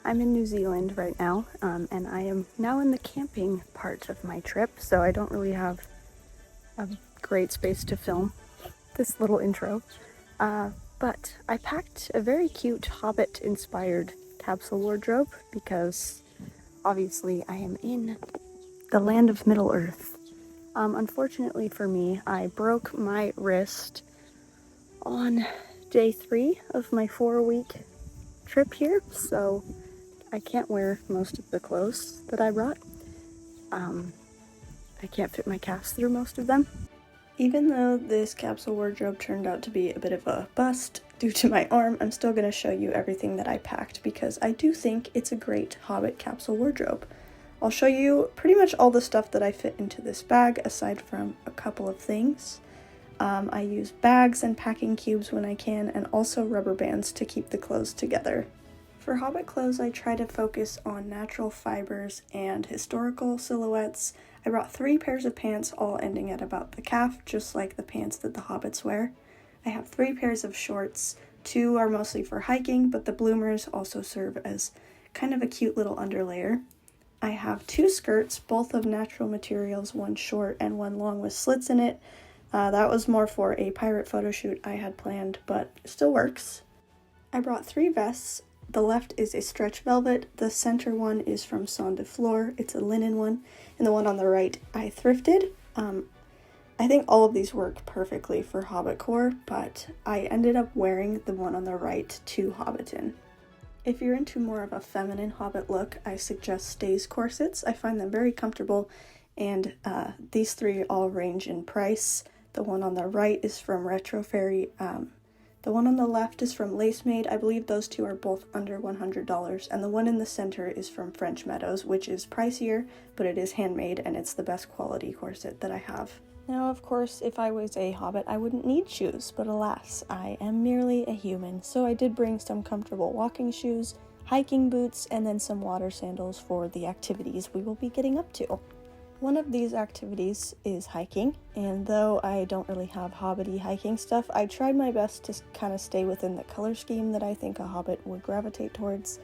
I'm in New Zealand right now, and I am now in the camping part of my trip, so I don't really have a great space to film this little intro. But I packed a very cute Hobbit-inspired capsule wardrobe because obviously I am in the land of Middle-earth. Unfortunately for me, I broke my wrist on day 3 of my 4-week trip here, so I can't wear most of the clothes that I brought. I can't fit my cast through most of them. Even though this capsule wardrobe turned out to be a bit of a bust due to my arm, I'm still going to show you everything that I packed because I do think it's a great Hobbit capsule wardrobe. I'll show you pretty much all the stuff that I fit into this bag aside from a couple of things. I use bags and packing cubes when I can, and also rubber bands to keep the clothes together. For Hobbit clothes, I try to focus on natural fibers and historical silhouettes. I brought 3 pairs of pants, all ending at about the calf, just like the pants that the Hobbits wear. I have 3 pairs of shorts. 2 are mostly for hiking, but the bloomers also serve as kind of a cute little underlayer. I have 2 skirts, both of natural materials, one short and one long with slits in it. That was more for a pirate photo shoot I had planned, but still works. I brought 3 vests. The left is a stretch velvet, the center one is from Saint de Fleur, it's a linen one, and the one on the right I thrifted. I think all of these work perfectly for Hobbitcore, but I ended up wearing the one on the right to Hobbiton. If you're into more of a feminine Hobbit look, I suggest Stays corsets. I find them very comfortable, and these 3 all range in price. The one on the right is from Retro Fairy. The one on the left is from Lace Maid. I believe those 2 are both under $100, and the one in the center is from French Meadows, which is pricier, but it is handmade, and it's the best quality corset that I have. Now, of course, if I was a Hobbit, I wouldn't need shoes, but alas, I am merely a human, so I did bring some comfortable walking shoes, hiking boots, and then some water sandals for the activities we will be getting up to. One of these activities is hiking, and though I don't really have Hobbit-y hiking stuff, I tried my best to kind of stay within the color scheme that I think a Hobbit would gravitate towards.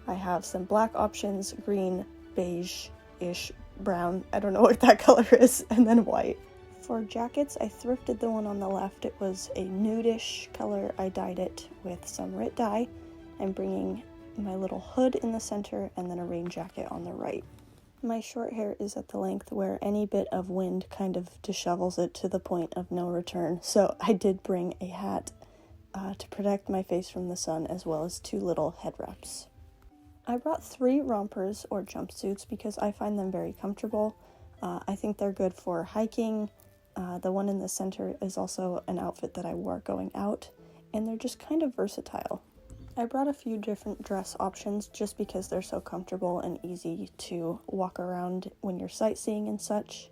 I have some black options, green, beige-ish, brown, I don't know what that color is, and then white. For jackets, I thrifted the one on the left. It was a nudish color. I dyed it with some Rit dye. I'm bringing my little hood in the center and then a rain jacket on the right. My short hair is at the length where any bit of wind kind of dishevels it to the point of no return, so I did bring a hat to protect my face from the sun, as well as 2 little head wraps. I brought 3 rompers or jumpsuits because I find them very comfortable. I think they're good for hiking. The one in the center is also an outfit that I wore going out, and they're just kind of versatile. I brought a few different dress options just because they're so comfortable and easy to walk around when you're sightseeing and such.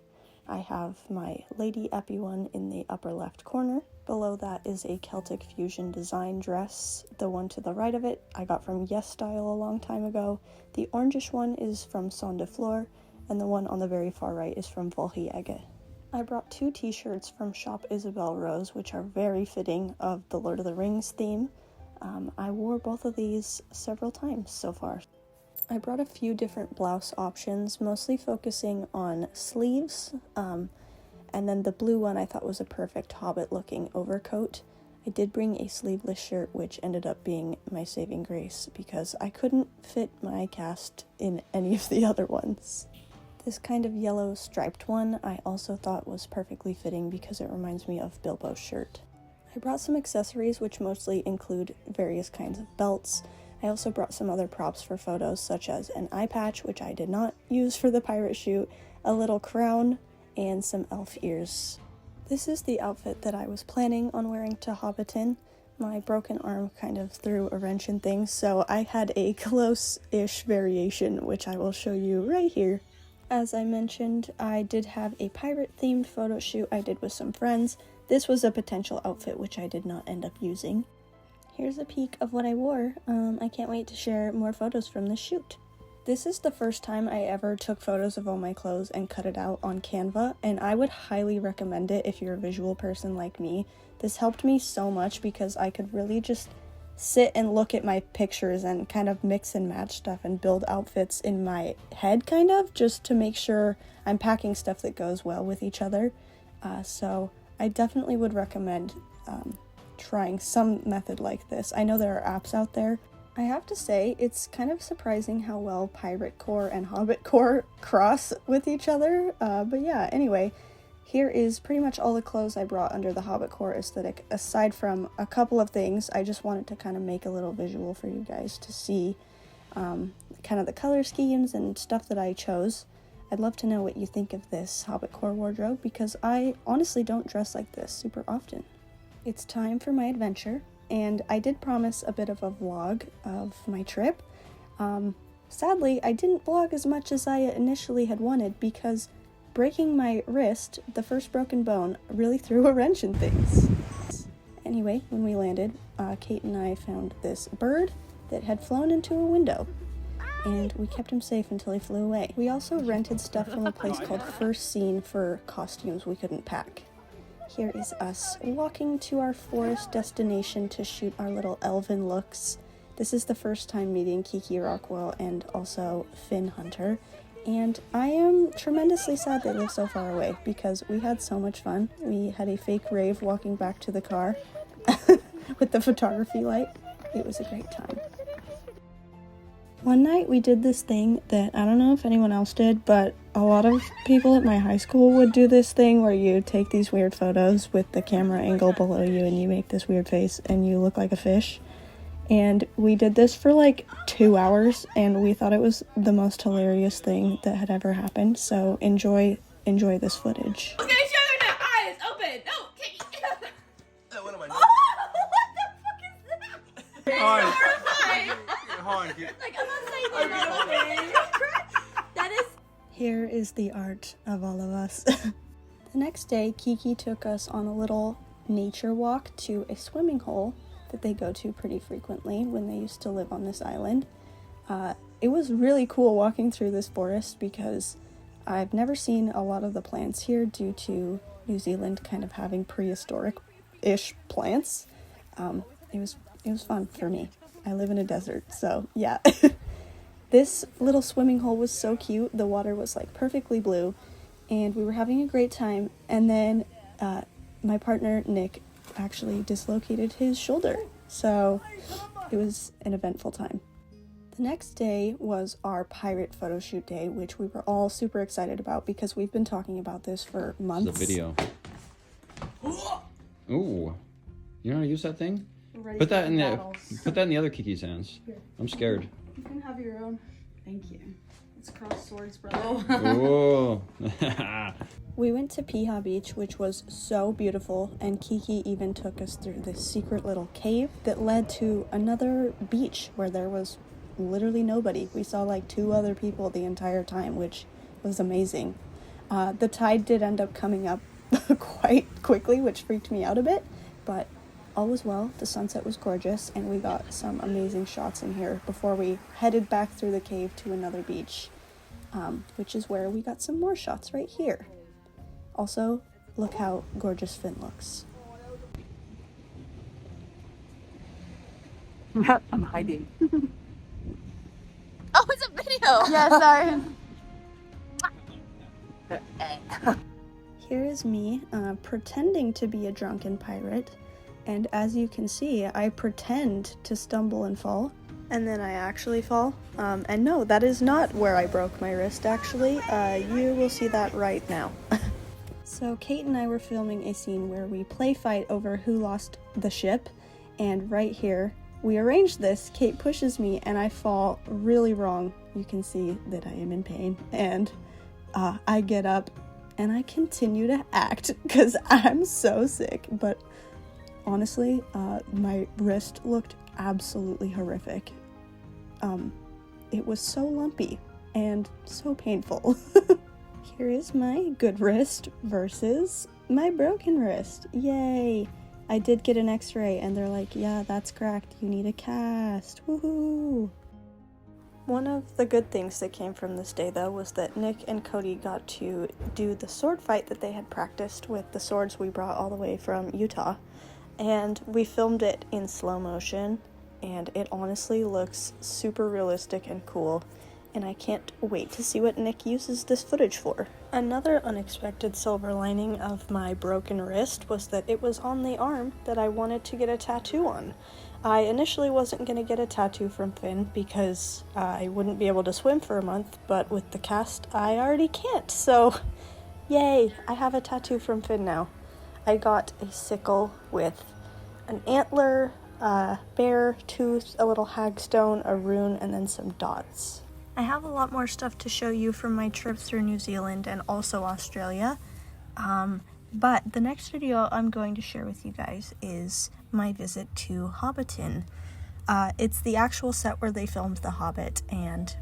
I have my Lady Epi one in the upper left corner. Below that is a Celtic fusion design dress. The one to the right of it I got from Yes Style a long time ago. The orangish one is from Saint de Fleur, and the one on the very far right is from Volhiege. I brought 2 t-shirts from Shop Isabel Rose, which are very fitting of the Lord of the Rings theme. I wore both of these several times so far. I brought a few different blouse options, mostly focusing on sleeves, and then the blue one I thought was a perfect Hobbit-looking overcoat. I did bring a sleeveless shirt, which ended up being my saving grace because I couldn't fit my cast in any of the other ones. This kind of yellow striped one I also thought was perfectly fitting because it reminds me of Bilbo's shirt. I brought some accessories which mostly include various kinds of belts. I also brought some other props for photos such as an eye patch, which I did not use for the pirate shoot, a little crown, and some elf ears. This is the outfit that I was planning on wearing to Hobbiton. My broken arm kind of threw a wrench in things, so I had a close-ish variation, which I will show you right here. As I mentioned, I did have a pirate-themed photo shoot I did with some friends. This was a potential outfit which I did not end up using. Here's a peek of what I wore. I can't wait to share more photos from this shoot. This is the first time I ever took photos of all my clothes and cut it out on Canva, and I would highly recommend it if you're a visual person like me. This helped me so much because I could really just sit and look at my pictures and kind of mix and match stuff and build outfits in my head, kind of, just to make sure I'm packing stuff that goes well with each other. So I definitely would recommend trying some method like this. I know there are apps out there. I have to say, it's kind of surprising how well Hobbitcore and Hobbitcore cross with each other. But yeah, anyway, here is pretty much all the clothes I brought under the Hobbitcore aesthetic. Aside from a couple of things, I just wanted to kind of make a little visual for you guys to see kind of the color schemes and stuff that I chose. I'd love to know what you think of this Hobbitcore wardrobe, because I honestly don't dress like this super often. It's time for my adventure, and I did promise a bit of a vlog of my trip. Sadly, I didn't vlog as much as I initially had wanted, because breaking my wrist, the first broken bone, really threw a wrench in things. Anyway, when we landed, Kate and I found this bird that had flown into a window, and we kept him safe until he flew away. We also rented stuff from a place called First Scene for costumes we couldn't pack. Here is us walking to our forest destination to shoot our little elven looks. This is the first time meeting Kiki Rockwell and also Finn Hunter, and I am tremendously sad they live so far away, because we had so much fun. We had a fake rave walking back to the car with the photography light. It was a great time. One night we did this thing that I don't know if anyone else did, but a lot of people at my high school would do this thing where you take these weird photos with the camera angle below you and you make this weird face and you look like a fish. And we did this for like 2 hours, and we thought it was the most hilarious thing that had ever happened. So enjoy this footage. Look at each other now. Eyes open. No, Kiki. What am I doing? Oh, what the fuck is that? Hi. Horrifying. Like, I'm not saying that. That is. Here is the art of all of us. The next day, Kiki took us on a little nature walk to a swimming hole that they go to pretty frequently when they used to live on this island. It was really cool walking through this forest, because I've never seen a lot of the plants here due to New Zealand kind of having prehistoric-ish plants. It was fun for me. I live in a desert, so yeah. This little swimming hole was so cute. The water was like perfectly blue, and we were having a great time. And then my partner, Nick, actually dislocated his shoulder, so it was an eventful time. The next day was our pirate photo shoot day, which we were all super excited about because we've been talking about this for months. The video. Ooh, you know how to use that thing? Put that in the other Kiki's hands. Here. I'm scared. You can have your own. Thank you. It's cross swords, brother. Oh. We went to Piha Beach, which was so beautiful, and Kiki even took us through this secret little cave that led to another beach where there was literally nobody. We saw like 2 other people the entire time, which was amazing. The tide did end up coming up quite quickly, which freaked me out a bit, but all was well. The sunset was gorgeous, and we got some amazing shots in here before we headed back through the cave to another beach, which is where we got some more shots right here. Also, look how gorgeous Finn looks. I'm hiding. Oh, it's a video. Yeah, sorry. Here is me pretending to be a drunken pirate, and as you can see, I pretend to stumble and fall, and then I actually fall. And no, that is not where I broke my wrist, actually. You will see that right now. So Kate and I were filming a scene where we play fight over who lost the ship, and right here, we arranged this. Kate pushes me and I fall really wrong. You can see that I am in pain, and I get up and I continue to act because I'm so sick, but honestly, my wrist looked absolutely horrific. It was so lumpy and so painful. Here is my good wrist versus my broken wrist. Yay! I did get an x-ray and they're like, yeah, that's cracked. You need a cast. Woohoo! One of the good things that came from this day, though, was that Nick and Cody got to do the sword fight that they had practiced with the swords we brought all the way from Utah. And we filmed it in slow motion, and it honestly looks super realistic and cool, and I can't wait to see what Nick uses this footage for. Another unexpected silver lining of my broken wrist was that it was on the arm that I wanted to get a tattoo on. I initially wasn't going to get a tattoo from Finn because I wouldn't be able to swim for a month, but with the cast I already can't, so yay, I have a tattoo from Finn now. I got a sickle with an antler, a bear tooth, a little hagstone, a rune, and then some dots. I have a lot more stuff to show you from my trip through New Zealand and also Australia, but the next video I'm going to share with you guys is my visit to Hobbiton. It's the actual set where they filmed The Hobbit, and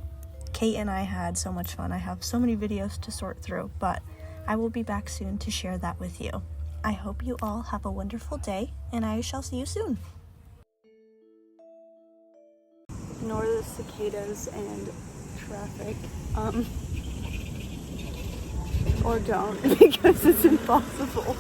Kate and I had so much fun. I have so many videos to sort through, but I will be back soon to share that with you. I hope you all have a wonderful day, and I shall see you soon. Ignore the cicadas and traffic, or don't, because it's impossible.